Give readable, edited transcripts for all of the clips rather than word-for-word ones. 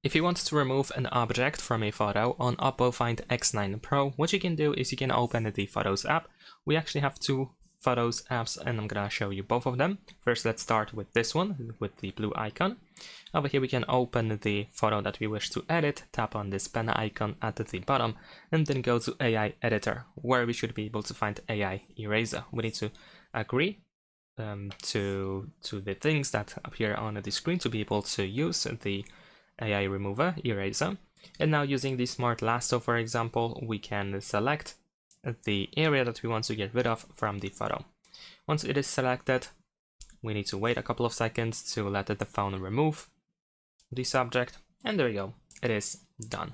If you want to remove an object from a photo on OPPO Find X9 Pro, what you can do is you can open the Photos app. We actually have two Photos apps and I'm gonna show you both of them. First, let's start with this one, with the blue icon. Over here we can open the photo that we wish to edit, tap on this pen icon at the bottom, and then go to AI Editor, where we should be able to find AI Eraser. We need to agree to the things that appear on the screen to be able to use the AI remover, eraser. And now using the smart lasso, for example, we can select the area that we want to get rid of from the photo. Once it is selected, we need to wait a couple of seconds to let the phone remove the subject, and there we go, it is done.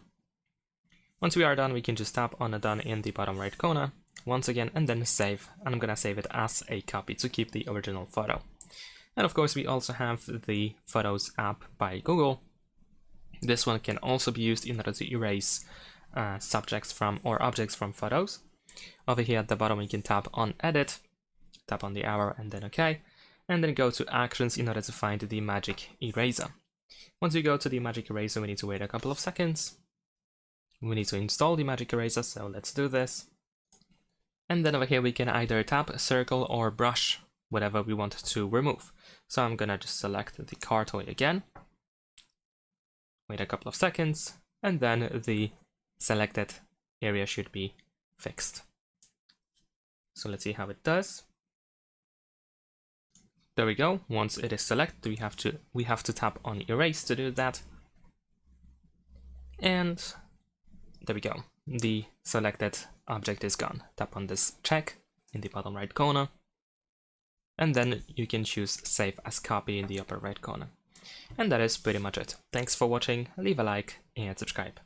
Once we are done, we can just tap on done in the bottom right corner once again and then save, and I'm gonna save it as a copy to keep the original photo. And of course we also have the Photos app by Google. This one can also be used in order to erase subjects from or objects from photos. Over here at the bottom, you can tap on Edit, tap on the arrow and then OK, and then go to Actions in order to find the Magic Eraser. Once we go to the Magic Eraser, we need to wait a couple of seconds. We need to install the Magic Eraser, so let's do this. And then over here, we can either tap, circle, or brush whatever we want to remove. So I'm gonna just select the car toy again. Wait a couple of seconds, and then the selected area should be fixed. So let's see how it does. There we go. Once it is selected, we have to tap on erase to do that. And there we go. The selected object is gone. Tap on this check in the bottom right corner. And then you can choose Save as Copy in the upper right corner. And that is pretty much it. Thanks for watching, leave a like and subscribe.